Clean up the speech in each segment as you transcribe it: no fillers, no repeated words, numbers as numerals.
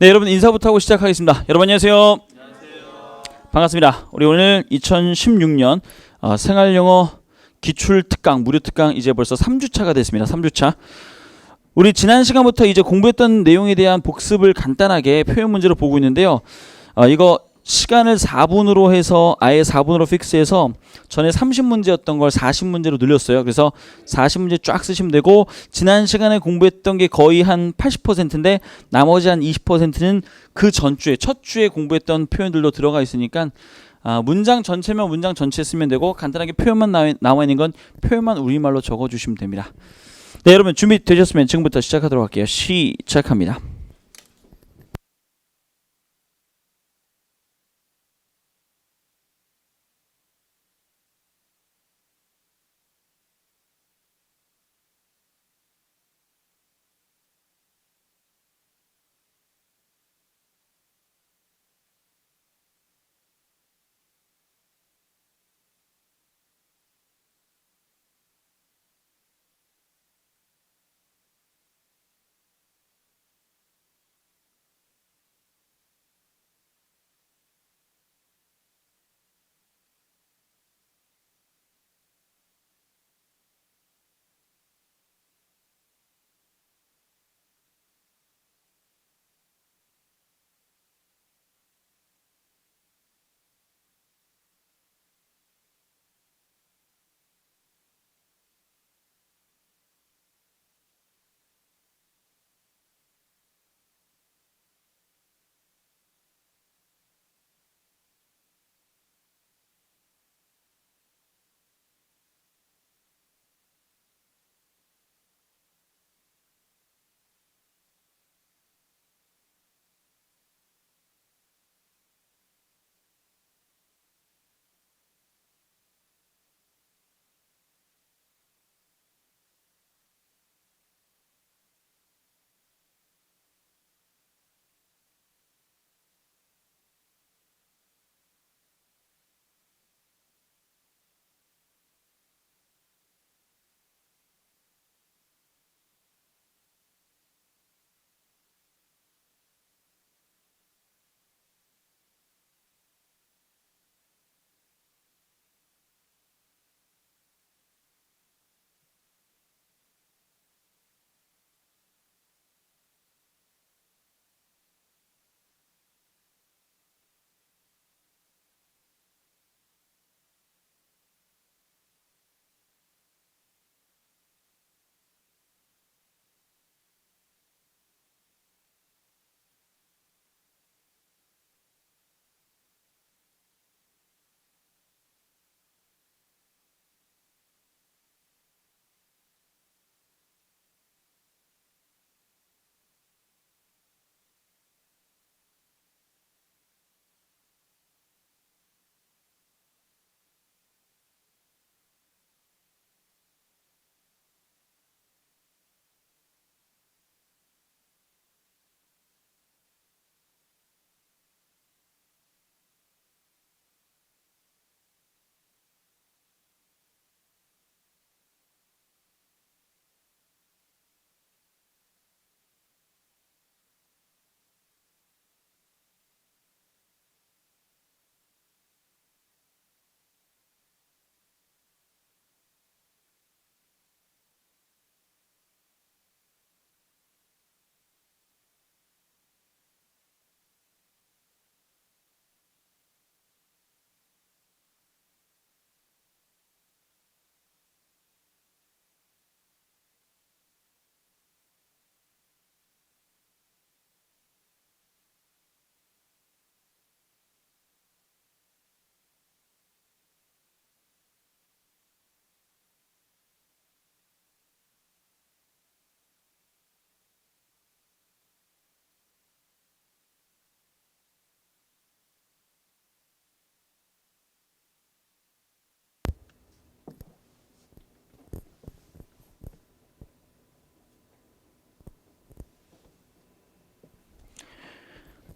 네, 여러분 인사부터 하고 시작하겠습니다. 여러분 안녕하세요. 반갑습니다. 우리 오늘 2016년 생활영어 기출특강, 무료특강 이제 벌써 3주차가 됐습니다. 3주차. 우리 지난 시간부터 이제 공부했던 내용에 대한 복습을 간단하게 표현 문제로 보고 있는데요. 이거 시간을 4분으로 해서 아예 4분으로 픽스해서 전에 30문제였던 걸 40문제로 늘렸어요. 그래서 40문제 쫙 쓰시면 되고, 지난 시간에 공부했던 게 거의 한 80%인데 나머지 한 20%는 그 전주에 첫 주에 공부했던 표현들도 들어가 있으니까 문장 전체면 문장 전체 쓰면 되고, 간단하게 표현만 나와 있는 건 표현만 우리말로 적어주시면 됩니다. 네, 여러분 준비되셨으면 지금부터 시작하도록 할게요. 시작합니다.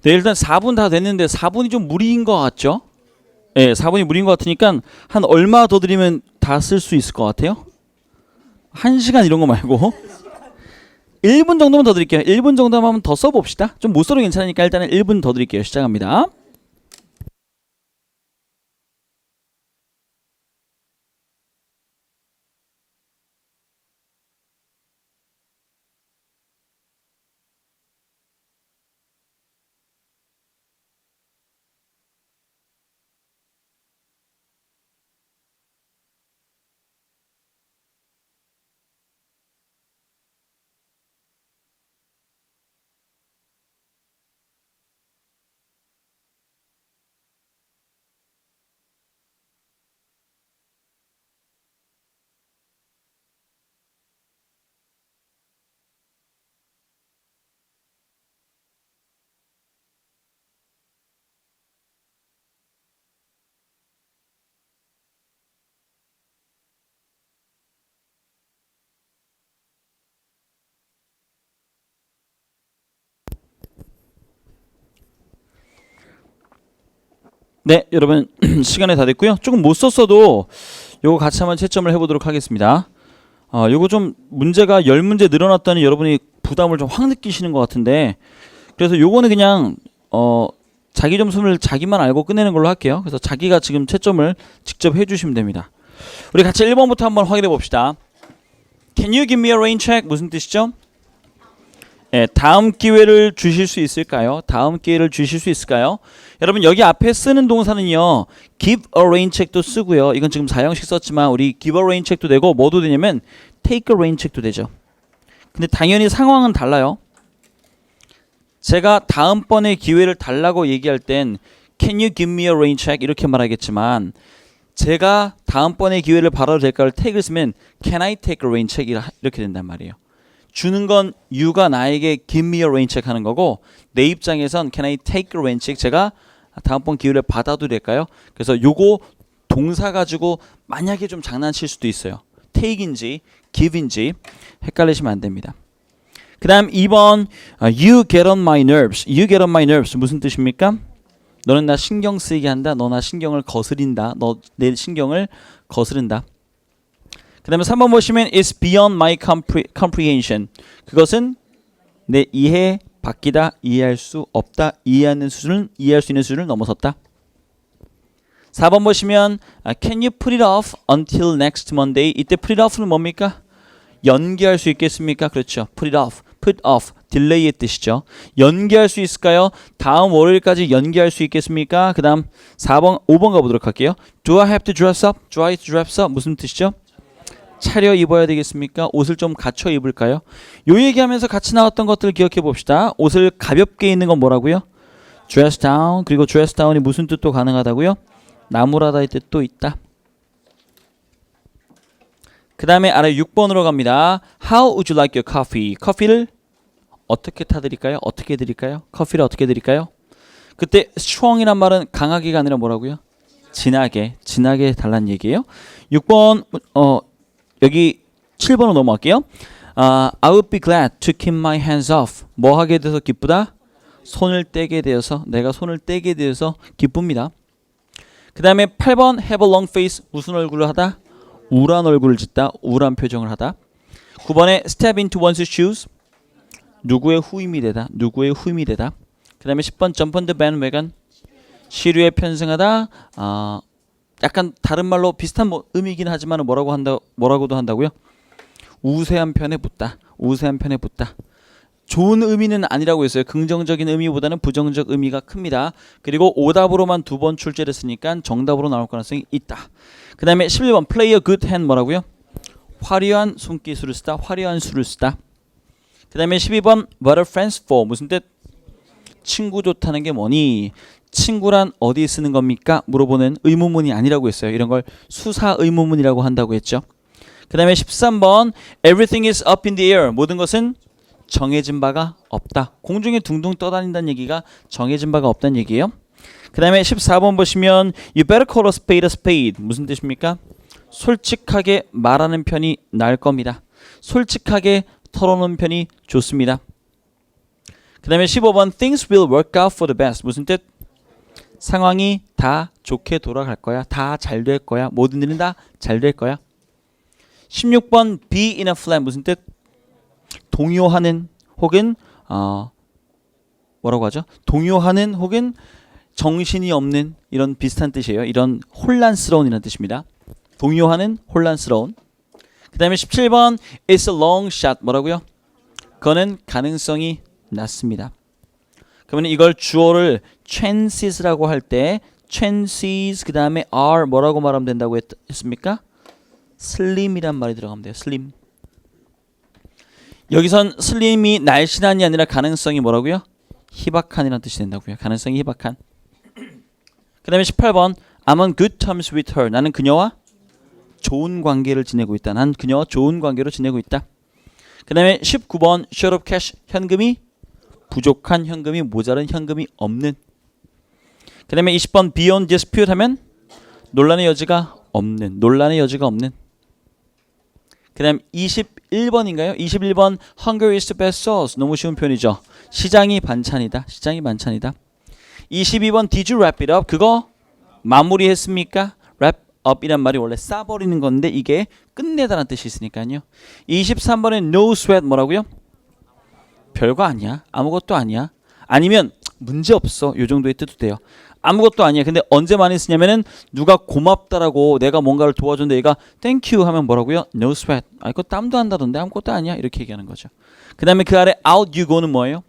네, 일단 4분 다 됐는데 4분이 좀 무리인 것 같죠? 네, 4분이 무리인 것 같으니까 한 얼마 더 드리면 다 쓸 수 있을 것 같아요? 1시간 이런 거 말고 1분 정도만 더 드릴게요. 1분 정도만 더 써봅시다. 좀 못 써도 괜찮으니까 일단은 1분 더 드릴게요. 시작합니다. 네, 여러분 시간이 다 됐고요. 조금 못 썼어도 요거 같이 한번 채점을 해보도록 하겠습니다. 요거 좀 문제가 10문제 늘어났다니 여러분이 부담을 좀 확 느끼시는 것 같은데, 그래서 요거는 그냥 자기 점수를 자기만 알고 끝내는 걸로 할게요. 그래서 자기가 지금 채점을 직접 해주시면 됩니다. 우리 같이 1번부터 한번 확인해 봅시다. Can you give me a rain check? 무슨 뜻이죠? 예, 다음 기회를 주실 수 있을까요? 다음 기회를 주실 수 있을까요? 여러분 여기 앞에 쓰는 동사는요, give a rain check도 쓰고요. 이건 지금 4형식 썼지만 우리 give a rain check도 되고 뭐도 되냐면 take a rain check도 되죠. 근데 당연히 상황은 달라요. 제가 다음번에 기회를 달라고 얘기할 땐 Can you give me a rain check? 이렇게 말하겠지만 제가 다음번에 기회를 바라도 될까를 take를 쓰면 Can I take a rain check? 이렇게 된단 말이에요. 주는 건 you가 나에게 give me a rain check 하는 거고, 내 입장에선 can I take a rain check? 제가 다음번 기회를 받아도 될까요? 그래서 요거 동사 가지고 만약에 좀 장난칠 수도 있어요. take인지 give인지 헷갈리시면 안 됩니다. 그 다음 2번 you get on my nerves. you get on my nerves 무슨 뜻입니까? 너는 나 신경 쓰이게 한다. 너 나 신경을 거스린다. 너 내 신경을 거스른다. 그 다음에 3번 보시면 It's beyond my comprehension. 그것은 내 이해 밖이다. 이해할 수 없다. 이해할 수 있는 수준을 넘어섰다. 4번 보시면 Can you put it off until next Monday? 이때 put it off는 뭡니까? 연기할 수 있겠습니까? 그렇죠. put it off, put off, delay의 뜻이죠. 연기할 수 있을까요? 다음 월요일까지 연기할 수 있겠습니까? 그 다음 5번 가보도록 할게요. Do I have to dress up? Do I have to dress up? 무슨 뜻이죠? 차려 입어야 되겠습니까? 옷을 좀 갖춰 입을까요? 요 얘기하면서 같이 나왔던 것들 기억해 봅시다. 옷을 가볍게 입는 건 뭐라고요? dress down. 그리고 dress down이 무슨 뜻도 가능하다고요? 나무라다의 뜻도 있다. 그 다음에 아래 6번으로 갑니다. How would you like your coffee? 커피를 어떻게 타드릴까요? 어떻게 드릴까요? 커피를 어떻게 드릴까요? 그때 strong이란 말은 강하게가 아니라 뭐라고요? 진하게 달라는 얘기예요. 6번 여기 7번으로 넘어갈게요. I would be glad to keep my hands off. 뭐 하게 돼서 기쁘다? 손을 떼게 되어서, 내가 손을 떼게 되어서 기쁩니다. 그 다음에 8번 have a long face. 무슨 얼굴을 하다? 우울한 얼굴을 짓다. 우울한 표정을 하다. 9번에 step into one's shoes. 누구의 후임이 되다. 누구의 후임이 되다. 그 다음에 10번 jump on the bandwagon. 시류에 편승하다. 약간 다른 말로 비슷한 의미이긴 하지만 뭐라고도 한다고요? 우세한 편에 붙다. 우세한 편에 붙다. 좋은 의미는 아니라고 했어요. 긍정적인 의미보다는 부정적 의미가 큽니다. 그리고 오답으로만 2번 출제를 했으니까 정답으로 나올 가능성이 있다. 그 다음에 11번 play a good hand 뭐라고요? 화려한 손기술을 쓰다. 화려한 수를 쓰다. 그 다음에 12번 what are friends for? 무슨 뜻? 친구 좋다는 게 뭐니? 친구란 어디에 쓰는 겁니까? 물어보는 의문문이 아니라고 했어요. 이런 걸 수사 의문문이라고 한다고 했죠. 그 다음에 13번 Everything is up in the air. 모든 것은 정해진 바가 없다. 공중에 둥둥 떠다닌다는 얘기가 정해진 바가 없다는 얘기예요. 그 다음에 14번 보시면 You better call a spade a spade. 무슨 뜻입니까? 솔직하게 말하는 편이 나을 겁니다. 솔직하게 털어놓는 편이 좋습니다. 그 다음에 15번 Things will work out for the best. 무슨 뜻? 상황이 다 좋게 돌아갈 거야. 다 잘 될 거야. 모든 일은 다 잘 될 거야. 16번 be in a flat. 무슨 뜻? 동요하는 혹은 뭐라고 하죠? 동요하는 혹은 정신이 없는 이런 비슷한 뜻이에요. 이런 혼란스러운이라는 뜻입니다. 동요하는 혼란스러운. 그 다음에 17번 It's a long shot. 뭐라고요? 그거는 가능성이 낮습니다. 그러면 이걸 주어를 chances라고 할 때 chances 그 다음에 are 뭐라고 말하면 된다고 했습니까? slim이란 말이 들어가면 돼요. slim. 여기선 slim이 날씬한이 아니라 가능성이 뭐라고요? 희박한이라는 뜻이 된다고요. 가능성이 희박한. 그 다음에 18번 I'm on good terms with her. 나는 그녀와 좋은 관계를 지내고 있다. 난 그녀와 좋은 관계로 지내고 있다. 그 다음에 19번 short of cash. 현금이 부족한, 현금이 모자른, 현금이 없는. 그 다음에 20번 beyond dispute 하면 논란의 여지가 없는, 논란의 여지가 없는. 그 다음 21번인가요? 21번 Hunger is the best sauce. 너무 쉬운 표현이죠. 시장이 반찬이다. 시장이 반찬이다. 22번 Did you wrap it up? 그거 마무리했습니까? wrap up이란 말이 원래 싸버리는 건데 이게 끝내다라는 뜻이 있으니까요. 23번에 no sweat 뭐라고요? 별거 아니야. 아무것도 아니야. 아니면 문제 없어. 요 정도의 뜻도 돼요. 아무것도 아니야. 근데 언제 많이 쓰냐면은 누가 고맙다라고 내가 뭔가를 도와줬는데 얘가 thank you 하면 뭐라고요? no sweat. 아 이거 땀도 안 나던데 아무것도 아니야. 이렇게 얘기하는 거죠. 그 다음에 그 아래 out you go는 뭐예요?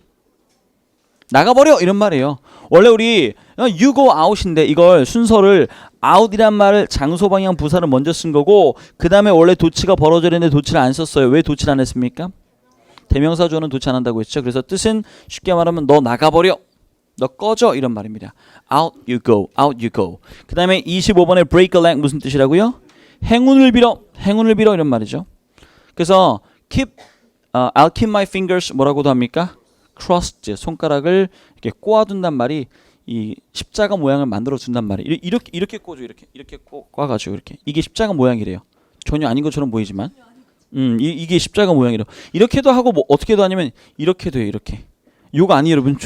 나가버려 이런 말이에요. 원래 우리 you go out인데 이걸 순서를 out이란 말을 장소 방향 부사를 먼저 쓴 거고 그 다음에 원래 도치가 벌어져야 되는데 도치를 안 썼어요. 왜 도치를 안 했습니까? 대명사 주어는 도치 안 한다고 했죠. 그래서 뜻은 쉽게 말하면 너 나가버려. 너 꺼져 이런 말입니다. out you go, out you go. 그 다음에 25번에 break a leg 무슨 뜻이라고요? 행운을 빌어, 행운을 빌어 이런 말이죠. 그래서 keep, I'll keep my fingers 뭐라고도 합니까? crossed, 손가락을 이렇게 꼬아둔단 말이 이 십자가 모양을 만들어 준단 말이에요. 이렇게 꼬죠, 이렇게 꼬아가지고 이렇게 이게 십자가 모양이래요. 전혀 아닌 것처럼 보이지만, 이게 십자가 모양이래요. 이렇게도 하고 뭐 어떻게도 하냐면 이렇게도 해요, 이렇게. 요거 아니에요, 여러분.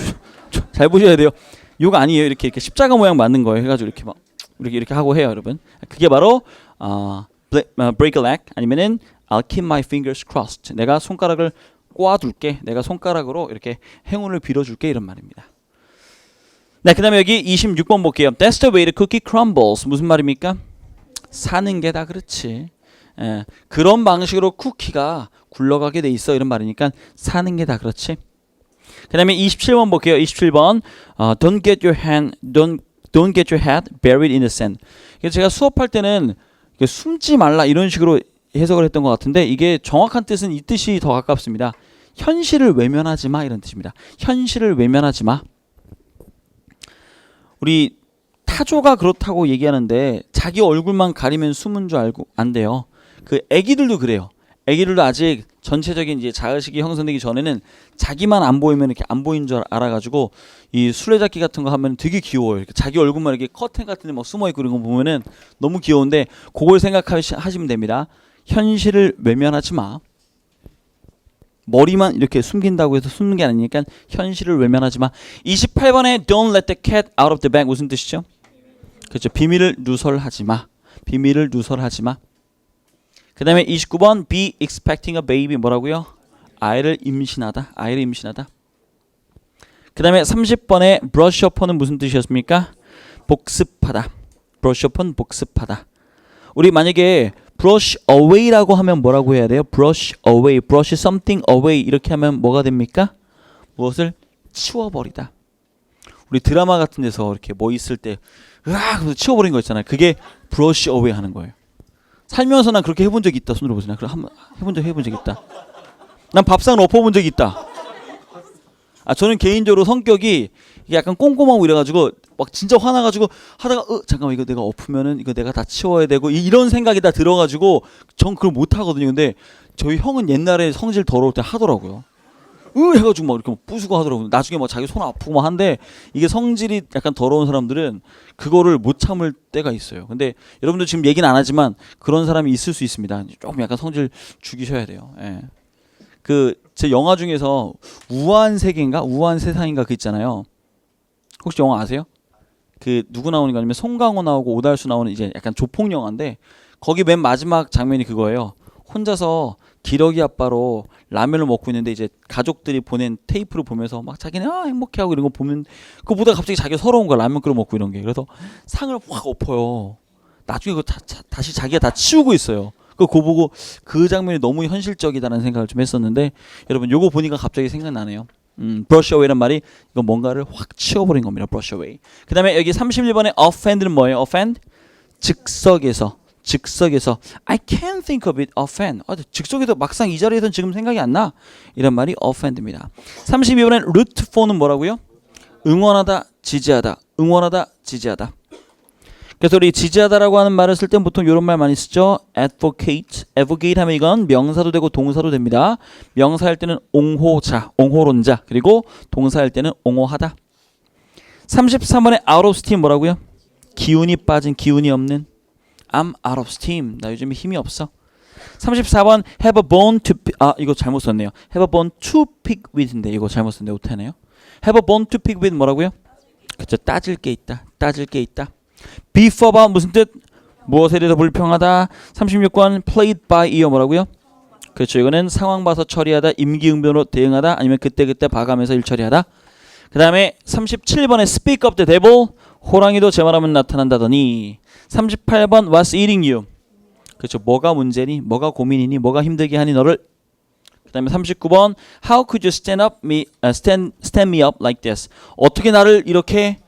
잘 보셔야 돼요. 요거 아니에요. 이렇게 십자가 모양 만든 거예요. 해가지고 이렇게 막 이렇게 하고 해요, 여러분. 그게 바로 break a leg 아니면은 I'll keep my fingers crossed. 내가 손가락을 꼬아둘게. 내가 손가락으로 이렇게 행운을 빌어줄게 이런 말입니다. 네, 그다음에 여기 26번 볼게요. That's the way the cookie crumbles. 무슨 말입니까? 사는 게 다 그렇지. 그런 방식으로 쿠키가 굴러가게 돼 있어 이런 말이니까 사는 게 다 그렇지. 그 다음에 27번 볼게요. 27번 don't get your head buried in the sand. 그래서 제가 수업할 때는 숨지 말라 이런 식으로 해석을 했던 것 같은데 이게 정확한 뜻은 이 뜻이 더 가깝습니다. 현실을 외면하지 마 이런 뜻입니다. 현실을 외면하지 마. 우리 타조가 그렇다고 얘기하는데 자기 얼굴만 가리면 숨은 줄 알고 안 돼요. 그 애기들도 그래요. 애기들도 아직 전체적인 이제 자의식이 형성되기 전에는 자기만 안 보이면 이렇게 안 보인 줄 알아가지고 이 술래잡기 같은 거 하면 되게 귀여워요. 이렇게 자기 얼굴만 이렇게 커튼 같은 데 막 숨어 있고 이런 거 보면은 너무 귀여운데 그걸 생각하시면 됩니다. 현실을 외면하지 마. 머리만 이렇게 숨긴다고 해서 숨는 게 아니니까 현실을 외면하지 마. 28번에 don't let the cat out of the bag 무슨 뜻이죠? 그렇죠. 비밀을 누설하지 마. 비밀을 누설하지 마. 그 다음에 29번 be expecting a baby 뭐라고요? 아이를 임신하다. 아이를 임신하다. 그 다음에 30번에 brush up은 무슨 뜻이었습니까? 복습하다. brush up은 복습하다. 우리 만약에 brush away라고 하면 뭐라고 해야 돼요? brush away, brush something away 이렇게 하면 뭐가 됩니까? 무엇을 치워버리다. 우리 드라마 같은 데서 이렇게 뭐 있을 때 으악 하면서 치워버린 거 있잖아요. 그게 brush away 하는 거예요. 살면서 난 그렇게 해본 적이 있다. 손으로 보세요. 그럼 한번 해본 적이 있다. 난 밥상을 엎어본 적이 있다. 저는 개인적으로 성격이 약간 꼼꼼하고 이래가지고 막 진짜 화나가지고 하다가 잠깐만 이거 내가 엎으면은 이거 내가 다 치워야 되고 이런 생각이 다 들어가지고 전 그걸 못 하거든요. 근데 저희 형은 옛날에 성질 더러울 때 하더라고요. 해가지고 막 이렇게 부수고 하더라고요. 나중에 막 자기 손 아프고 막 한데 이게 성질이 약간 더러운 사람들은 그거를 못 참을 때가 있어요. 근데 여러분들 지금 얘기는 안 하지만 그런 사람이 있을 수 있습니다. 조금 약간 성질 죽이셔야 돼요. 예. 제 영화 중에서 우아한 세계인가 우아한 세상인가 그 있잖아요. 혹시 영화 아세요? 누구 나오는 거 아니면 송강호 나오고 오달수 나오는 이제 약간 조폭 영화인데 거기 맨 마지막 장면이 그거예요. 혼자서 기러기 아빠로 라면을 먹고 있는데 이제 가족들이 보낸 테이프를 보면서 막 자기는 행복해하고 이런 거 보면 그거 보다가 갑자기 자기가 서러운 거야. 라면 끓여 먹고 이런 게. 그래서 상을 확 엎어요. 나중에 그거 다시 자기가 다 치우고 있어요. 그거 보고 그 장면이 너무 현실적이다라는 생각을 좀 했었는데 여러분 요거 보니까 갑자기 생각나네요. brush away란 말이 이거 뭔가를 확 치워버린 겁니다. brush away. 그 다음에 여기 31번에 offend는 뭐예요? offend? 즉석에서 I can't think of it offhand. 즉석에서 막상 이 자리에서는 지금 생각이 안 나. 이런 말이 offhand입니다. 32번엔 root for는 뭐라고요? 응원하다, 지지하다. 응원하다, 지지하다. 그래서 우리 지지하다라고 하는 말을 쓸 때 보통 이런 말 많이 쓰죠. advocate. advocate 하면 이건 명사도 되고 동사도 됩니다. 명사할 때는 옹호자, 옹호론자. 그리고 동사할 때는 옹호하다. 33번에 out of steam 뭐라고요? 기운이 빠진, 기운이 없는. I'm out of steam. 나 요즘에 힘이 없어. 34번 have a bone to 이거 잘못 썼네요. have a bone to pick with인데 이거 잘못 썼네요. 오타네요. have a bone to pick with 뭐라고요? 그쵸. 따질 게 있다. beef about 무슨 뜻? 무엇에 대해서 불평하다. 36번 played by ear 뭐라고요? 그렇죠. 이거는 상황 봐서 처리하다. 임기응변으로 대응하다. 아니면 그때그때 봐가면서 일 처리하다. 그 다음에 37번에 speak up the devil. 호랑이도 제 말하면 나타난다더니. 38번 what's eating you? 그렇죠. 뭐가 문제니? 뭐가 고민이니? 뭐가 힘들게 하니 너를? 그 다음에 39번 how could you stand me up like this? 어떻게 나를 이렇게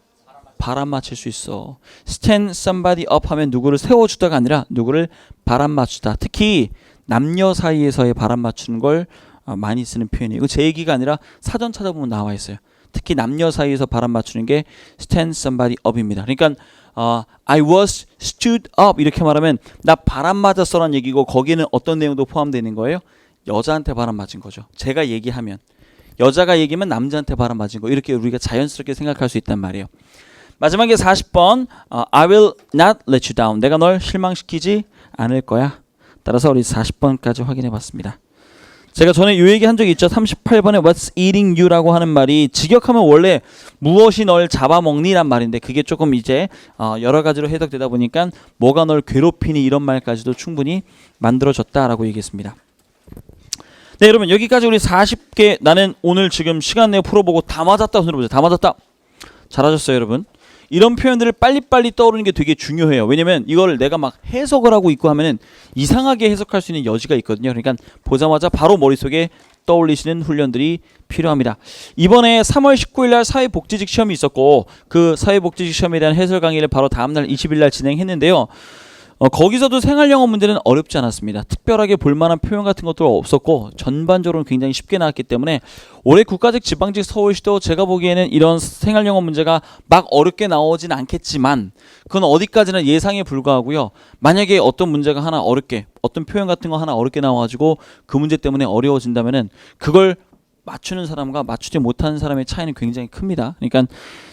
바람 맞출 수 있어? stand somebody up 하면 누구를 세워주다가 아니라 누구를 바람 맞추다. 특히 남녀 사이에서의 바람 맞추는 걸 많이 쓰는 표현이에요. 이거 제 얘기가 아니라 사전 찾아보면 나와 있어요. 특히 남녀 사이에서 바람 맞추는 게 stand somebody up입니다. 그러니까 I was stood up 이렇게 말하면 나 바람 맞았어라는 얘기고 거기는 어떤 내용도 포함되는 거예요? 여자한테 바람 맞은 거죠. 제가 얘기하면 여자가 얘기하면 남자한테 바람 맞은 거 이렇게 우리가 자연스럽게 생각할 수 있단 말이에요. 마지막에 40번 I will not let you down. 내가 널 실망시키지 않을 거야. 따라서 우리 40번까지 확인해 봤습니다. 제가 전에 이 얘기 한 적이 있죠. 38번에 what's eating you라고 하는 말이 직역하면 원래 무엇이 널 잡아먹니란 말인데 그게 조금 이제 여러 가지로 해석되다 보니까 뭐가 널 괴롭히니 이런 말까지도 충분히 만들어졌다라고 얘기했습니다. 네, 여러분 여기까지 우리 40개 나는 오늘 지금 시간 내에 풀어보고 다 맞았다 손으로 보세요. 다 맞았다. 잘하셨어요, 여러분. 이런 표현들을 빨리빨리 떠오르는 게 되게 중요해요. 왜냐면 이걸 내가 막 해석을 하고 있고 하면은 이상하게 해석할 수 있는 여지가 있거든요. 그러니까 보자마자 바로 머릿속에 떠올리시는 훈련들이 필요합니다. 이번에 3월 19일 날 사회복지직 시험이 있었고 그 사회복지직 시험에 대한 해설 강의를 바로 다음날 20일 날 진행했는데요. 거기서도 생활영어 문제는 어렵지 않았습니다. 특별하게 볼만한 표현 같은 것도 없었고 전반적으로 굉장히 쉽게 나왔기 때문에 올해 국가직, 지방직, 서울시도 제가 보기에는 이런 생활영어 문제가 막 어렵게 나오진 않겠지만 그건 어디까지나 예상에 불과하고요. 만약에 어떤 문제가 하나 어렵게 어떤 표현 같은 거 하나 어렵게 나와가지고 그 문제 때문에 어려워진다면은 그걸 맞추는 사람과 맞추지 못하는 사람의 차이는 굉장히 큽니다. 그러니까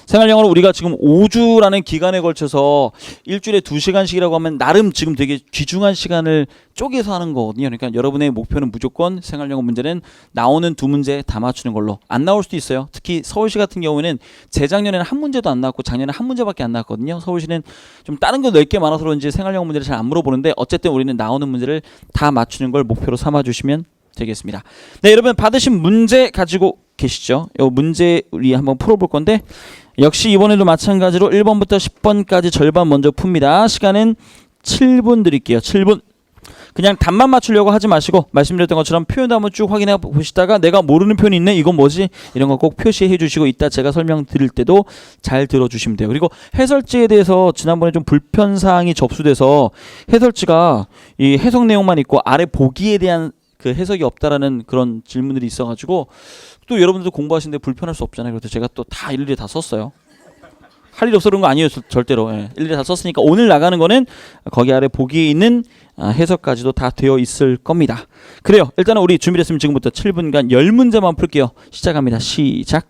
생활영어로 우리가 지금 5주라는 기간에 걸쳐서 일주일에 2시간씩이라고 하면 나름 지금 되게 귀중한 시간을 쪼개서 하는 거거든요. 그러니까 여러분의 목표는 무조건 생활영어 문제는 나오는 2문제 다 맞추는 걸로. 안 나올 수도 있어요. 특히 서울시 같은 경우에는 재작년에는 한 문제도 안 나왔고 작년에 한 문제밖에 안 나왔거든요. 서울시는 좀 다른 거 넓게 많아서 그런지 생활영어 문제를 잘 안 물어보는데 어쨌든 우리는 나오는 문제를 다 맞추는 걸 목표로 삼아주시면 되겠습니다. 네, 여러분 받으신 문제 가지고 계시죠? 이 문제 우리 한번 풀어볼 건데 역시 이번에도 마찬가지로 1번부터 10번까지 절반 먼저 풉니다. 시간은 7분 드릴게요. 7분. 그냥 답만 맞추려고 하지 마시고 말씀드렸던 것처럼 표현도 한번 쭉 확인해 보시다가 내가 모르는 표현이 있네? 이건 뭐지? 이런 거 꼭 표시해 주시고 이따 제가 설명드릴 때도 잘 들어주시면 돼요. 그리고 해설지에 대해서 지난번에 좀 불편사항이 접수돼서 해설지가 이 해석 내용만 있고 아래 보기에 대한 그 해석이 없다라는 그런 질문들이 있어가지고 또 여러분들도 공부하시는데 불편할 수 없잖아요. 그래서 제가 또 다 일일이 다 썼어요. 할 일이 없어 그런 거 아니에요. 절대로. 예. 일일이 다 썼으니까 오늘 나가는 거는 거기 아래 보기에 있는 해석까지도 다 되어 있을 겁니다. 그래요. 일단은 우리 준비됐으면 지금부터 7분간 10문제만 풀게요. 시작합니다. 시작.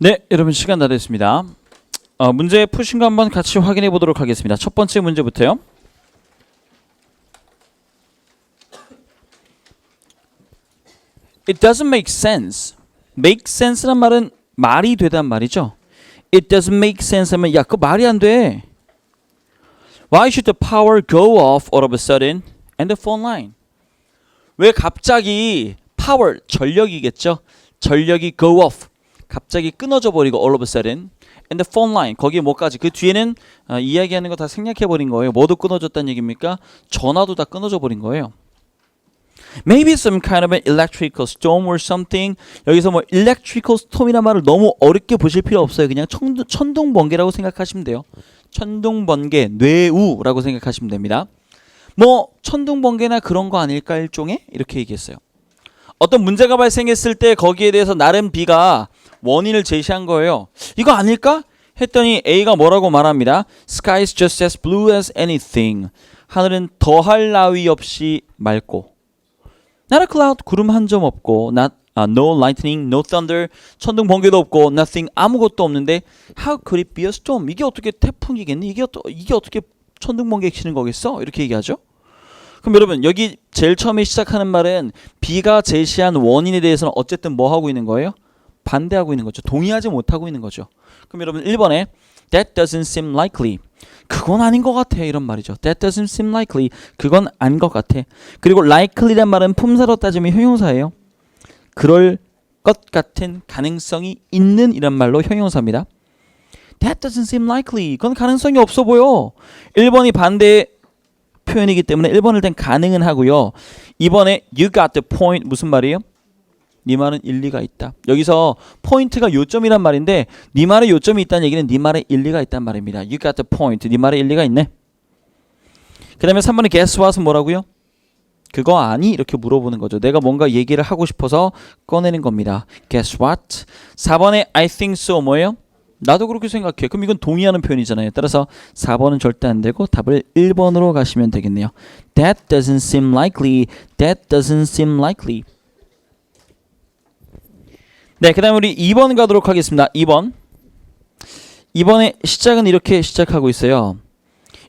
네, 여러분 시간 다 됐습니다. 문제 푸신 거 한번 같이 확인해 보도록 하겠습니다. 첫 번째 문제부터요. It doesn't make sense. make sense란 말은 말이 되단 말이죠. It doesn't make sense 하면 야, 그거 말이 안 돼. Why should the power go off all of a sudden and the phone line? 왜 갑자기 power, 전력이겠죠. 전력이 go off. 갑자기 끊어져 버리고 all of a sudden and the phone line. 거기에 뭐까지? 그 뒤에는 이야기하는 거 다 생략해 버린 거예요. 뭐도 끊어졌다는 얘기입니까? 전화도 다 끊어져 버린 거예요. Maybe some kind of an electrical storm or something. 여기서 뭐 electrical storm이란 말을 너무 어렵게 보실 필요 없어요. 그냥 천둥 번개라고 생각하시면 돼요. 천둥 번개, 뇌우라고 생각하시면 됩니다. 뭐 천둥 번개나 그런 거 아닐까 일종의 이렇게 얘기했어요. 어떤 문제가 발생했을 때 거기에 대해서 나름 B가 원인을 제시한 거예요. 이거 아닐까? 했더니 A가 뭐라고 말합니다. Sky is just as blue as anything. 하늘은 더할 나위 없이 맑고. Not a cloud, 구름 한 점 없고. No lightning, no thunder, 천둥 번개도 없고. Nothing, 아무것도 없는데 How could it be a storm? 이게 어떻게 태풍이겠니? 이게 어떻게 천둥 번개 치는 거겠어? 이렇게 얘기하죠. 그럼 여러분 여기 제일 처음에 시작하는 말은 B가 제시한 원인에 대해서는 어쨌든 뭐 하고 있는 거예요? 반대하고 있는 거죠. 동의하지 못하고 있는 거죠. 그럼 여러분 1번에 That doesn't seem likely. 그건 아닌 것 같아. 이런 말이죠. That doesn't seem likely. 그건 아닌 것 같아. 그리고 likely란 말은 품사로 따지면 형용사예요. 그럴 것 같은 가능성이 있는 이란 말로 형용사입니다. That doesn't seem likely. 그건 가능성이 없어 보여. 1번이 반대의 표현이기 때문에 1번을 땐 가능은 하고요. 2번에 You got the point. 무슨 말이에요? 네 말은 일리가 있다. 여기서 포인트가 요점이란 말인데 네 말에 요점이 있다는 얘기는 네 말에 일리가 있단 말입니다. You got the point. 네 말에 일리가 있네. 그 다음에 3번에 guess what은 뭐라고요? 그거 아니? 이렇게 물어보는 거죠. 내가 뭔가 얘기를 하고 싶어서 꺼내는 겁니다. Guess what? 4번에 I think so 뭐예요? 나도 그렇게 생각해. 그럼 이건 동의하는 표현이잖아요. 따라서 4번은 절대 안 되고 답을 1번으로 가시면 되겠네요. That doesn't seem likely. That doesn't seem likely. 네, 그 다음에 우리 2번 가도록 하겠습니다. 2번. 2번의 시작은 이렇게 시작하고 있어요.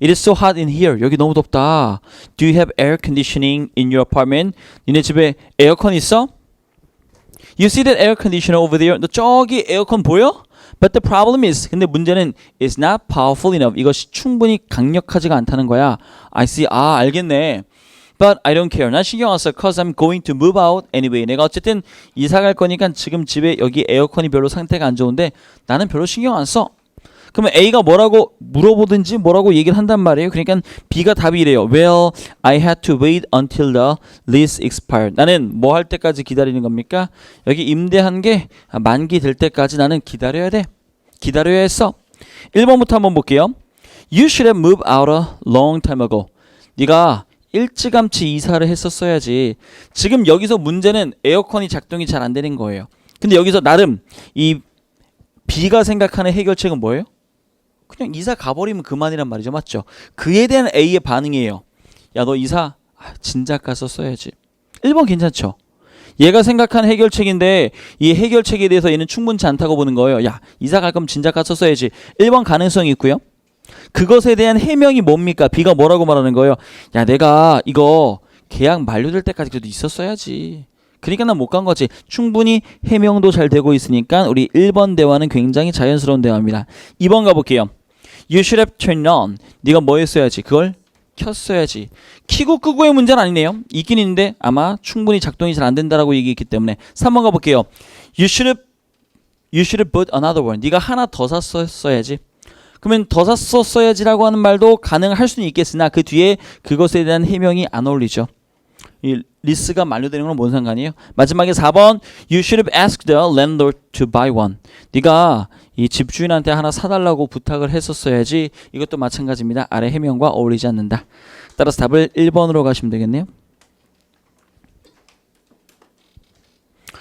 It is so hot in here. 여기 너무 덥다. Do you have air conditioning in your apartment? 니네 집에 에어컨 있어? You see that air conditioner over there? 너 저기 에어컨 보여? But the problem is, 근데 문제는 is not powerful enough. 이것이 충분히 강력하지가 않다는 거야. I see. 아, 알겠네. But I don't care. 난 신경 안 써. Cause I'm going to move out anyway. 내가 어쨌든 이사 갈 거니까 지금 집에 여기 에어컨이 별로 상태가 안 좋은데 나는 별로 신경 안 써. 그러면 A가 뭐라고 물어보든지 뭐라고 얘기를 한단 말이에요. 그러니까 B가 답이 이래요. Well, I had to wait until the lease expired. 나는 뭐 할 때까지 기다리는 겁니까? 여기 임대한 게 만기 될 때까지 나는 기다려야 돼. 기다려야 했어. 1번부터 한번 볼게요. You should have moved out a long time ago. 네가 일찌감치 이사를 했었어야지. 지금 여기서 문제는 에어컨이 작동이 잘 안 되는 거예요. 근데 여기서 나름 이 B가 생각하는 해결책은 뭐예요? 그냥 이사 가버리면 그만이란 말이죠. 맞죠? 그에 대한 A의 반응이에요. 야, 너 이사 진작 갔었어야지. 1번 괜찮죠? 얘가 생각한 해결책인데 이 해결책에 대해서 얘는 충분치 않다고 보는 거예요. 야, 이사 갈 거면 진작 갔었어야지. 1번 가능성이 있고요. 그것에 대한 해명이 뭡니까? B가 뭐라고 말하는 거예요? 야, 내가 이거 계약 만료될 때까지 그래도 있었어야지. 그러니까 난 못 간 거지. 충분히 해명도 잘 되고 있으니까 우리 1번 대화는 굉장히 자연스러운 대화입니다. 2번 가볼게요. You should have turned on. 네가 뭐 했어야지? 그걸 켰어야지. 키고 끄고의 문제는 아니네요. 있긴 있는데 아마 충분히 작동이 잘 안 된다라고 얘기했기 때문에 3번 가볼게요. You should have bought another one. 네가 하나 더 샀어야지. 그러면 더 샀었어야지라고 하는 말도 가능할 수는 있겠으나 그 뒤에 그것에 대한 해명이 안 어울리죠. 이 리스가 만료되는 건 뭔 상관이에요? 마지막에 4번 You should have asked the landlord to buy one. 네가 이 집주인한테 하나 사달라고 부탁을 했었어야지. 이것도 마찬가지입니다. 아래 해명과 어울리지 않는다. 따라서 답을 1번으로 가시면 되겠네요.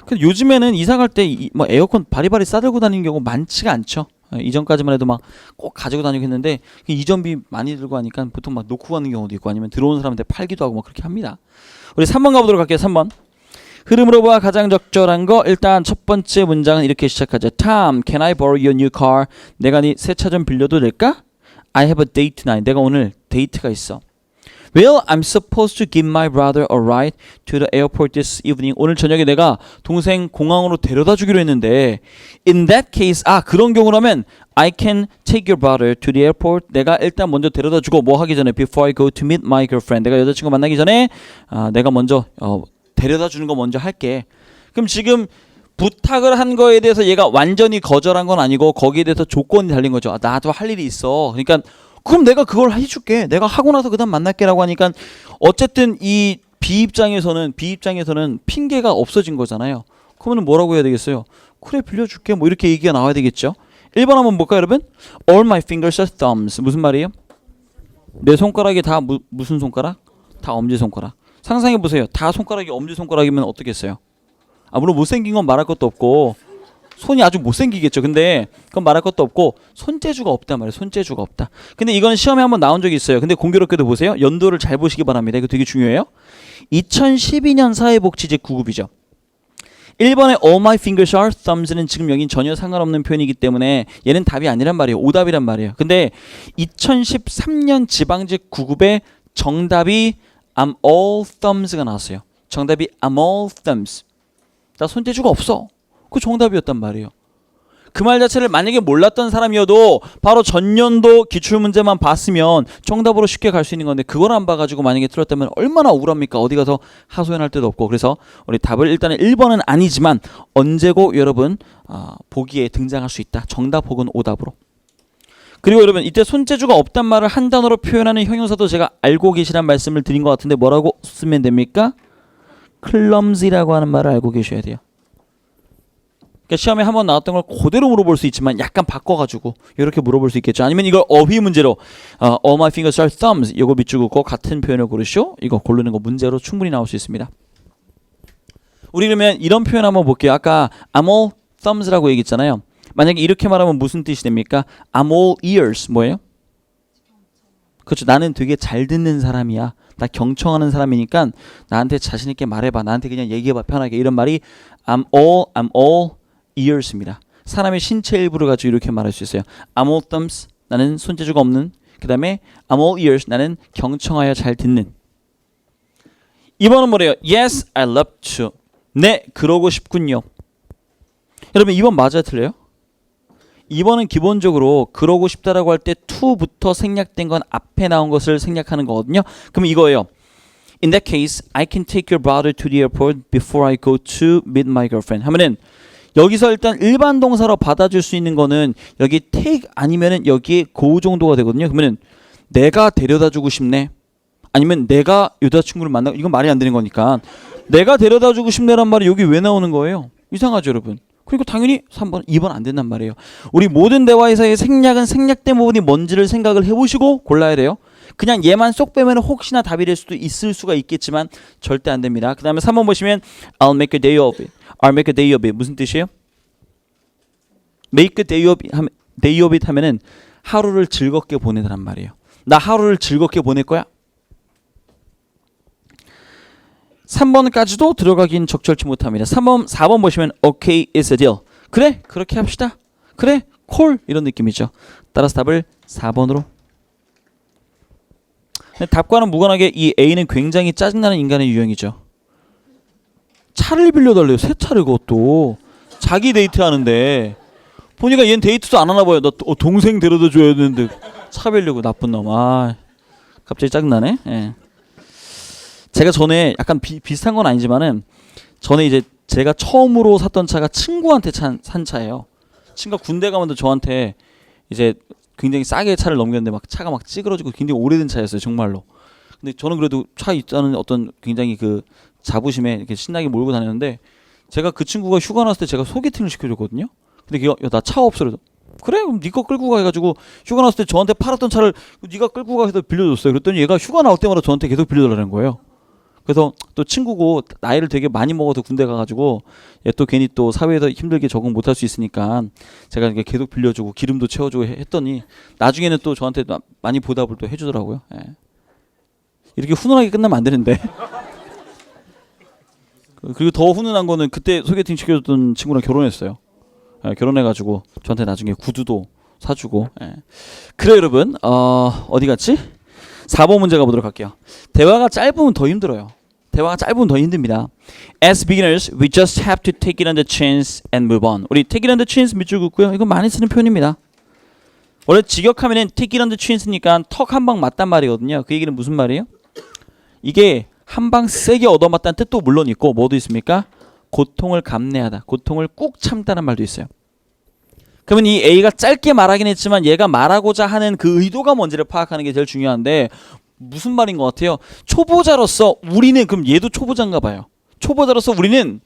근데 요즘에는 이사 갈 때 뭐 에어컨 바리바리 싸들고 다니는 경우 많지가 않죠. 이전까지만 해도 막 꼭 가지고 다니고 했는데 이전비 많이 들고 하니까 보통 막 놓고 가는 경우도 있고 아니면 들어오는 사람한테 팔기도 하고 막 그렇게 합니다. 우리 3번 가보도록 할게요. 3번. 흐름으로 봐 가장 적절한 거 일단 첫 번째 문장은 이렇게 시작하죠. Tom, can I borrow your new car? 내가 네 새 차 좀 빌려도 될까? I have a date tonight. 내가 오늘 데이트가 있어. Well, I'm supposed to give my brother a ride to the airport this evening. 오늘 저녁에 내가 동생 공항으로 데려다 주기로 했는데 in that case, 그런 경우라면 I can take your brother to the airport. 내가 일단 먼저 데려다 주고 뭐 하기 전에 before I go to meet my girlfriend. 내가 여자친구 만나기 전에 내가 먼저 데려다 주는 거 먼저 할게. 그럼 지금 부탁을 한 거에 대해서 얘가 완전히 거절한 건 아니고 거기에 대해서 조건이 달린 거죠. 나도 할 일이 있어. 그러니까 그럼 내가 그걸 해줄게. 내가 하고 나서 그다음 만날게라고 하니까 어쨌든 이 B 입장에서는 핑계가 없어진 거잖아요. 그러면 뭐라고 해야 되겠어요? 그래 빌려줄게. 뭐 이렇게 얘기가 나와야 되겠죠. 1번 한번 볼까요, 여러분? All my fingers are thumbs. 무슨 말이에요? 내 손가락이 다 무슨 손가락? 다 엄지손가락. 상상해 보세요. 다 손가락이 엄지손가락이면 어떻겠어요? 물론 못생긴 건 말할 것도 없고 손이 아주 못생기겠죠. 근데 그건 말할 것도 없고 손재주가 없단 말이에요. 손재주가 없다. 근데 이거는 시험에 한번 나온 적이 있어요. 근데 공교롭게도 보세요. 연도를 잘 보시기 바랍니다. 이거 되게 중요해요. 2012년 사회복지제 9급이죠. 1번의 All my fingers are thumbs는 지금 여긴 전혀 상관없는 표현이기 때문에 얘는 답이 아니란 말이에요. 오답이란 말이에요. 근데 2013년 지방제 9급의 정답이 I'm all thumbs가 나왔어요. 정답이 I'm all thumbs. 나 손재주가 없어. 그 정답이었단 말이에요. 그 말 자체를 만약에 몰랐던 사람이어도 바로 전년도 기출문제만 봤으면 정답으로 쉽게 갈 수 있는 건데 그걸 안 봐가지고 만약에 틀렸다면 얼마나 억울합니까? 어디 가서 하소연할 데도 없고. 그래서 우리 답을 일단은 1번은 아니지만 언제고 여러분 보기에 등장할 수 있다. 정답 혹은 오답으로. 그리고 여러분 이때 손재주가 없단 말을 한 단어로 표현하는 형용사도 제가 알고 계시란 말씀을 드린 것 같은데 뭐라고 쓰면 됩니까? clumsy라고 하는 말을 알고 계셔야 돼요. 그러니까 시험에 한번 나왔던 걸 그대로 물어볼 수 있지만 약간 바꿔가지고 이렇게 물어볼 수 있겠죠. 아니면 이걸 어휘 문제로 All my fingers are thumbs 이거 밑줄 긋고 같은 표현을 고르시오. 이거 고르는 거 문제로 충분히 나올 수 있습니다. 우리 그러면 이런 표현 한번 볼게요. 아까 I'm all thumbs라고 얘기했잖아요. 만약에 이렇게 말하면 무슨 뜻이 됩니까? I'm all ears 뭐예요? 그렇죠. 나는 되게 잘 듣는 사람이야. 나 경청하는 사람이니까 나한테 자신 있게 말해봐. 나한테 그냥 얘기해봐 편하게. 이런 말이 I'm all ears입니다. 사람의 신체 일부를 가지고 이렇게 말할 수 있어요. I'm all thumbs. 나는 손재주가 없는. 그 다음에 I'm all ears. 나는 경청하여 잘 듣는. 2번은 뭐래요? Yes, I love to. 네, 그러고 싶군요. 여러분 2번 맞아요? 틀려요? 2번은 기본적으로 그러고 싶다라고 할 때 to부터 생략된 건 앞에 나온 것을 생략하는 거거든요. 그럼 이거예요. In that case, I can take your brother to the airport before I go to meet my girlfriend. 하면은 여기서 일단 일반 동사로 받아줄 수 있는 거는 여기 take 아니면은 여기에 go 정도가 되거든요. 그러면은 내가 데려다주고 싶네. 아니면 내가 여자친구를 만나고 이건 말이 안 되는 거니까 내가 데려다주고 싶네란 말이 여기 왜 나오는 거예요? 이상하죠, 여러분. 그리고 당연히 3번, 2번 안 된단 말이에요. 우리 모든 대화에서의 생략은 생략된 부분이 뭔지를 생각을 해보시고 골라야 돼요. 그냥 얘만 쏙 빼면 혹시나 답이 될 수도 있을 수가 있겠지만 절대 안 됩니다. 그 다음에 3번 보시면 I'll make a day of it. I'll make a day of it. 무슨 뜻이에요? make a day of it 하면은 하루를 즐겁게 보내란 말이에요. 나 하루를 즐겁게 보낼 거야? 3번까지도 들어가긴 적절치 못합니다. 4번 보시면 okay is a deal. 그래 그렇게 합시다. 그래 콜 이런 느낌이죠. 따라서 답을 4번으로. 답과는 무관하게 이 A는 굉장히 짜증나는 인간의 유형이죠. 차를 빌려달래요. 새 차를 그것도. 자기 데이트하는데 보니까 얘는 데이트도 안 하나 봐요. 너 동생 데려다 줘야 되는데 차 빌려고 나쁜 놈. 갑자기 짜증나네. 예. 제가 전에 약간 비슷한 건 아니지만은 전에 이제 제가 처음으로 샀던 차가 친구한테 산 차예요. 친구가 군대 가면서 저한테 이제 굉장히 싸게 차를 넘겼는데 막 차가 막 찌그러지고 굉장히 오래된 차였어요, 정말로. 근데 저는 그래도 차 있다는 어떤 굉장히 그 자부심에 이렇게 신나게 몰고 다녔는데 제가 그 친구가 휴가 났을 때 제가 소개팅을 시켜줬거든요. 근데 걔가 나 차 없어. 그래 그럼 네 거 끌고 가 해가지고 휴가 났을 때 저한테 팔았던 차를 네가 끌고 가서 빌려줬어요. 그랬더니 얘가 휴가 나올 때마다 저한테 계속 빌려달라는 거예요. 그래서 또 친구고 나이를 되게 많이 먹어서 군대 가가지고 얘 또 괜히 또 사회에서 힘들게 적응 못할 수 있으니까 제가 계속 빌려주고 기름도 채워주고 했더니 나중에는 또 저한테 많이 보답을 또 해주더라고요. 예. 이렇게 훈훈하게 끝나면 안 되는데 그리고 더 훈훈한 거는 그때 소개팅 시켜줬던 친구랑 결혼했어요. 예, 결혼해가지고 저한테 나중에 구두도 사주고. 예. 그래 여러분 어디 갔지? 4번 문제 가보도록 할게요. 대화가 짧으면 더 힘들어요. 대화가 짧으면 더 힘듭니다. As beginners, we just have to take it on the chance and move on. 우리 take it on the chance 밑줄 긋고요. 이건 많이 쓰는 표현입니다. 원래 직역하면은 take it on the chance니까 턱 한 방 맞단 말이거든요. 그 얘기는 무슨 말이에요? 이게 한 방 세게 얻어맞다는 뜻도 물론 있고 뭐도 있습니까? 고통을 감내하다, 고통을 꾹 참다는 말도 있어요. 그러면 이 A가 짧게 말하긴 했지만 얘가 말하고자 하는 그 의도가 뭔지를 파악하는 게 제일 중요한데 무슨 말인 것 같아요? 초보자로서 우리는, 그럼 얘도 초보자인가 봐요. 초보자로서 우리는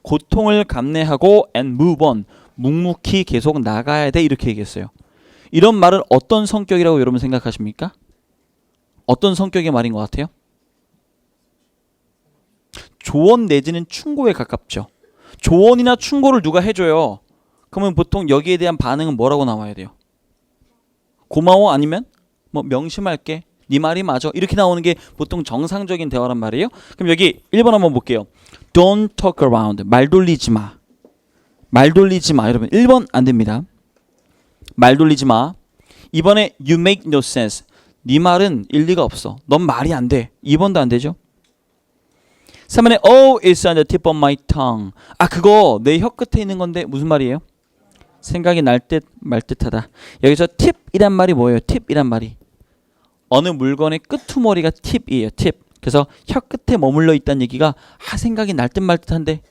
고통을 감내하고 and move on, 묵묵히 계속 나가야 돼, 이렇게 얘기했어요. 이런 말은 어떤 성격이라고 여러분 생각하십니까? 어떤 성격의 말인 것 같아요? 조언 내지는 충고에 가깝죠. 조언이나 충고를 누가 해줘요. 그러면 보통 여기에 대한 반응은 뭐라고 나와야 돼요? 고마워, 아니면 뭐 명심할게, 네 말이 맞아, 이렇게 나오는 게 보통 정상적인 대화란 말이에요. 그럼 여기 1번 한번 볼게요. Don't talk around. 말 돌리지 마. 말 돌리지 마. 여러분 1번 안 됩니다. 말 돌리지 마. 2번에 you make no sense. 네 말은 일리가 없어. 넌 말이 안 돼. 2번도 안 되죠. 3번에 oh it's on the tip of my tongue. 아 그거 내 혀 끝에 있는 건데 무슨 말이에요? 생각이 날 듯 말 듯하다. 여기서 팁이란 말이 뭐예요? 팁이란 말이 어느 물건의 끄트머리가 팁이에요. 팁. 그래서 혀 끝에 머물러 있다는 얘기가 생각이 날 듯 말 듯한데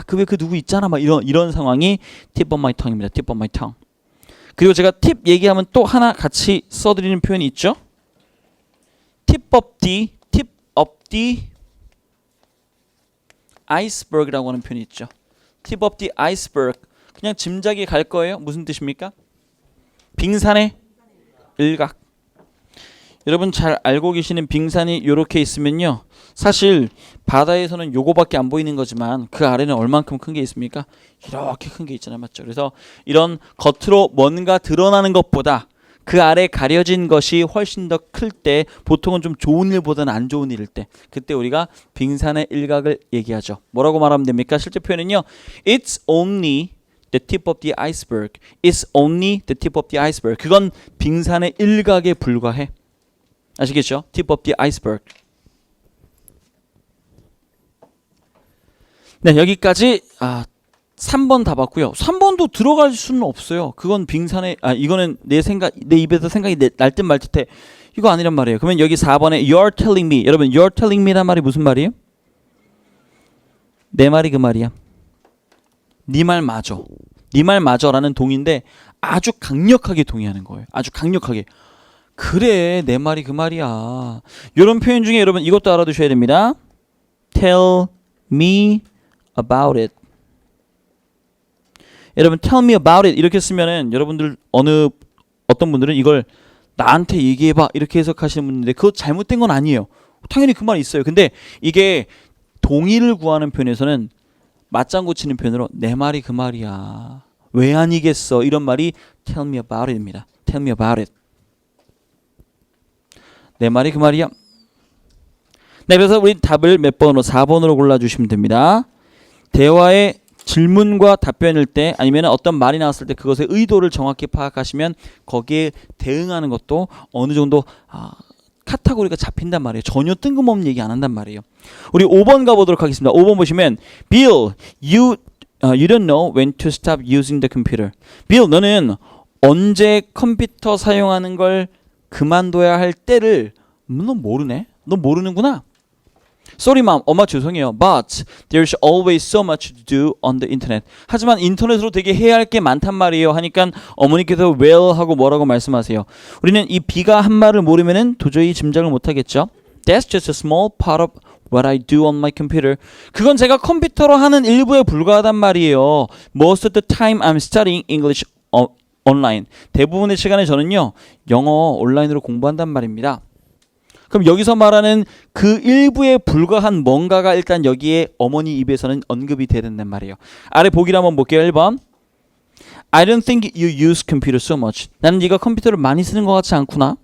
그 왜 그 누구 있잖아 막 이런 상황이 tip of my tongue입니다. tip of my tongue. 그리고 제가 팁 얘기하면 또 하나 같이 써드리는 표현이 있죠. tip of the iceberg라고 하는 표현이 있죠. tip of the iceberg. 그냥 짐작이 갈 거예요. 무슨 뜻입니까? 빙산의 일각. 여러분 잘 알고 계시는 빙산이 이렇게 있으면요, 사실 바다에서는 요거밖에 안 보이는 거지만 그 아래는 얼만큼 큰 게 있습니까? 이렇게 큰 게 있잖아요, 맞죠? 그래서 이런 겉으로 뭔가 드러나는 것보다 그 아래 가려진 것이 훨씬 더 클 때, 보통은 좀 좋은 일보다는 안 좋은 일일 때, 그때 우리가 빙산의 일각을 얘기하죠. 뭐라고 말하면 됩니까? 실제 표현은요, It's only the tip of the iceberg. It's only the tip of the iceberg. 그건 빙산의 일각에 불과해. 아시겠죠? tip of the iceberg. 네, 여기까지 3번 다 봤고요. 3번도 들어갈 수는 없어요. 그건 빙산의 이거는 내 입에서 생각이 날 듯 말 듯해. 이거 아니란 말이에요. 그러면 여기 4번에 you're telling me. 여러분 you're telling me란 말이 무슨 말이에요? 내 말이 그 말이야. 네 말 맞아. 네 말 맞아라는 동의인데 아주 강력하게 동의하는 거예요. 아주 강력하게. 그래, 내 말이 그 말이야. 이런 표현 중에 여러분 이것도 알아두셔야 됩니다. Tell me about it. 여러분 tell me about it 이렇게 쓰면은 여러분들 어떤 분들은 이걸 나한테 얘기해봐 이렇게 해석하시는 분인데 그거 잘못된 건 아니에요. 당연히 그 말이 있어요. 근데 이게 동의를 구하는 표현에서는 맞장구 치는 표현으로 내 말이 그 말이야, 왜 아니겠어, 이런 말이 tell me about it입니다. tell me about it. 내 말이 그 말이야. 네, 그래서 우리 답을 몇 번으로? 4번으로 골라주시면 됩니다. 대화의 질문과 답변일 때 아니면 어떤 말이 나왔을 때 그것의 의도를 정확히 파악하시면 거기에 대응하는 것도 어느 정도 카테고리가 잡힌단 말이에요. 전혀 뜬금없는 얘기 안 한단 말이에요. 우리 5번 가보도록 하겠습니다. 5번 보시면 Bill, you don't know when to stop using the computer. Bill, 너는 언제 컴퓨터 사용하는 걸 그만둬야 할 때를 너 모르네? 너 모르는구나. Sorry mom, 엄마 죄송해요. But there's always so much to do on the internet. 하지만 인터넷으로 되게 해야 할 게 많단 말이에요. 하니까 어머니께서 well 하고 뭐라고 말씀하세요. 우리는 이 B가 한 말을 모르면은 도저히 짐작을 못하겠죠. That's just a small part of what I do on my computer. 그건 제가 컴퓨터로 하는 일부에 불과하단 말이에요. Most of the time I'm studying English online. 대부분의 시간에 저는요, 영어 온라인으로 공부한단 말입니다. 그럼 여기서 말하는 그 일부에 불과한 뭔가가 일단 여기에 어머니 입에서는 언급이 돼야 된단 말이에요. 아래 보기를 한번 볼게요. 1번. I don't think you use computer so much. 나는 네가 컴퓨터를 많이 쓰는 것 같지 않구나.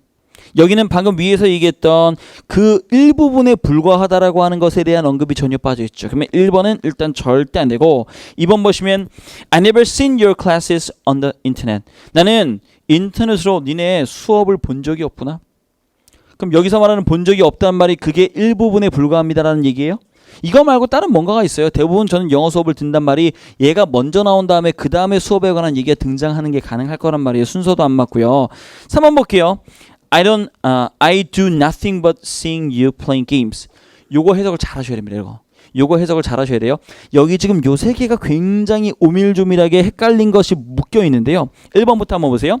여기는 방금 위에서 얘기했던 그 일부분에 불과하다라고 하는 것에 대한 언급이 전혀 빠져 있죠. 그러면 1번은 일단 절대 안 되고 2번 보시면 I never seen your classes on the internet. 나는 인터넷으로 니네 수업을 본 적이 없구나. 그럼 여기서 말하는 본 적이 없다는 말이 그게 일부분에 불과합니다라는 얘기예요? 이거 말고 다른 뭔가가 있어요. 대부분 저는 영어 수업을 듣는단 말이 얘가 먼저 나온 다음에 그 다음에 수업에 관한 얘기가 등장하는 게 가능할 거란 말이에요. 순서도 안 맞고요. 3번 볼게요. I do nothing but seeing you playing games. 요거 해석을 잘 하셔야 됩니다. 요거 해석을 잘 하셔야 돼요. 여기 지금 요 세 개가 굉장히 오밀조밀하게 헷갈린 것이 묶여 있는데요. 1번부터 한번 보세요.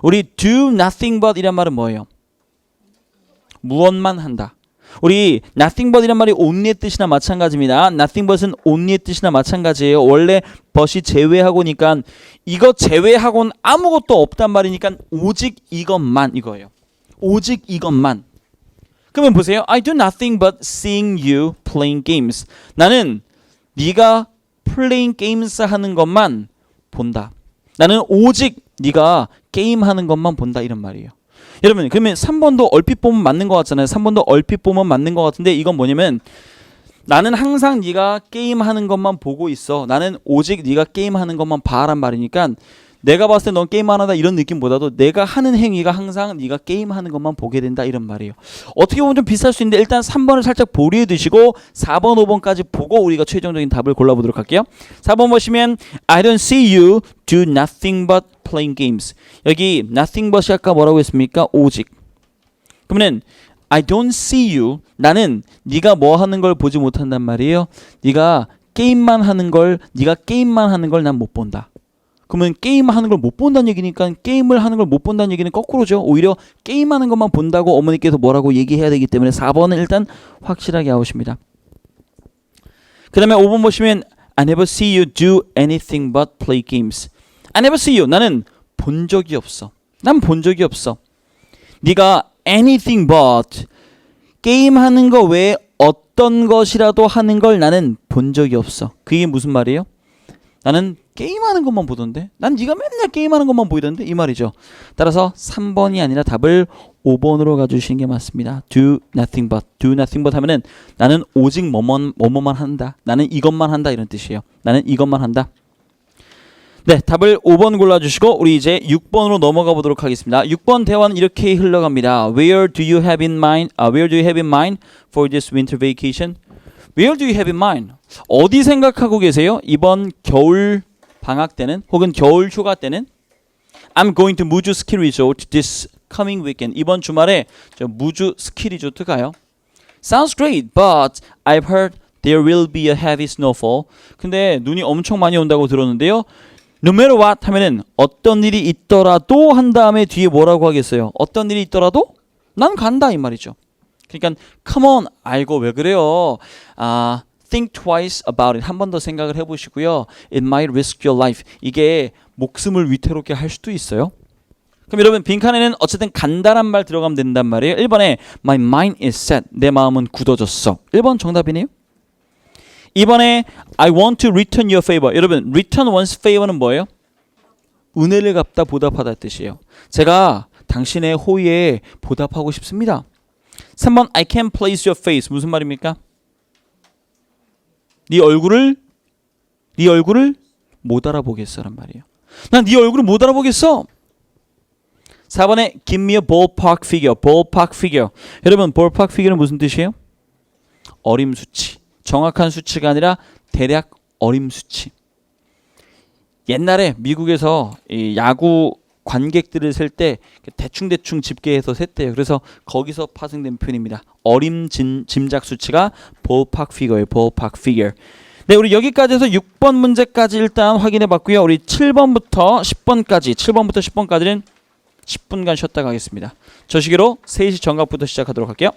우리 do nothing but 이란 말은 뭐예요? 무엇만 한다. 우리 nothing but 이란 말이 only의 뜻이나 마찬가지입니다. nothing but은 only의 뜻이나 마찬가지예요. 원래 but이 제외하고니까 이거 제외하고는 아무것도 없단 말이니까 오직 이것만 이거예요. 오직 이것만. 그러면 보세요. I do nothing but seeing you playing games. 나는 네가 playing games 하는 것만 본다. 나는 오직 네가 게임하는 것만 본다 이런 말이에요. 여러분 그러면 3번도 얼핏 보면 맞는 것 같잖아요. 3번도 얼핏 보면 맞는 것 같은데 이건 뭐냐면 나는 항상 네가 게임하는 것만 보고 있어. 나는 오직 네가 게임하는 것만 봐란 말이니까 내가 봤을 때 넌 게임 안 하다 이런 느낌보다도 내가 하는 행위가 항상 네가 게임하는 것만 보게 된다 이런 말이에요. 어떻게 보면 좀 비슷할 수 있는데 일단 3번을 살짝 보류해 두시고 4번 5번까지 보고 우리가 최종적인 답을 골라보도록 할게요. 4번 보시면 I don't see you do nothing but playing games. 여기 nothing but이 아까 뭐라고 했습니까? 오직. 그러면 I don't see you. 나는 네가 뭐 하는 걸 보지 못한단 말이에요. 네가 게임만 하는 걸 난 못 본다. 그러면 게임하는 걸 못 본다는 얘기니까 게임을 하는 걸 못 본다는 얘기는 거꾸로죠. 오히려 게임하는 것만 본다고 어머니께서 뭐라고 얘기해야 되기 때문에 4번은 일단 확실하게 아웃입니다. 그 다음에 5번 보시면 I never see you do anything but play games. I never see you. 나는 본 적이 없어. 난 본 적이 없어. 네가 anything but 게임하는 거 외에 어떤 것이라도 하는 걸 나는 본 적이 없어. 그게 무슨 말이에요? 나는 게임하는 것만 보던데 난 네가 맨날 게임하는 것만 보이던데 이 말이죠. 따라서 3번이 아니라 답을 5번으로 가주시는 게 맞습니다. do nothing but 하면은 나는 오직 뭐뭐만 한다. 나는 이것만 한다 이런 뜻이에요. 나는 이것만 한다. 네, 답을 5번 골라주시고 우리 이제 6번으로 넘어가 보도록 하겠습니다. 6번 대화는 이렇게 흘러갑니다. Where do you have in mind for this winter vacation? Where do you have in mind? 어디 생각하고 계세요? 이번 겨울 방학 때는 혹은 겨울 휴가 때는 I'm going to 무주 스키 리조트 this coming weekend. 이번 주말에 저 무주 스키 리조트 가요. Sounds great, but I've heard there will be a heavy snowfall. 근데 눈이 엄청 많이 온다고 들었는데요. No matter what 하면은 어떤 일이 있더라도 한 다음에 뒤에 뭐라고 하겠어요? 어떤 일이 있더라도 난 간다 이 말이죠. 그러니까 come on 알고 왜 그래요? Think twice about it. 한 번 더 생각을 해보시고요. It might risk your life. 이게 목숨을 위태롭게 할 수도 있어요. 그럼 여러분 빈칸에는 어쨌든 간다란 말 들어가면 된단 말이에요. 1번에 My mind is set. 내 마음은 굳어졌어. 1번 정답이네요. 2번에 I want to return your favor. 여러분 return one's favor는 뭐예요? 은혜를 갚다 보답하다 뜻이에요. 제가 당신의 호의에 보답하고 싶습니다. 3번 I can't place your face. 무슨 말입니까? 네 얼굴을 못 알아보겠어란 말이에요. 난 네 얼굴을 못 알아보겠어. 4번에 give me a ballpark figure. ballpark figure. 여러분 ballpark figure는 무슨 뜻이에요? 어림 수치. 정확한 수치가 아니라 대략 어림 수치. 옛날에 미국에서 이 야구 관객들을 셀 때 대충 집계해서 셌대요. 그래서 거기서 파생된 표현입니다. 어림 짐작 수치가 ballpark figure예요. ballpark figure. 네, 우리 여기까지 해서 6번 문제까지 일단 확인해 봤고요. 우리 7번부터 10번까지는 10분간 쉬었다 가겠습니다. 저 시계로 3시 정각부터 시작하도록 할게요.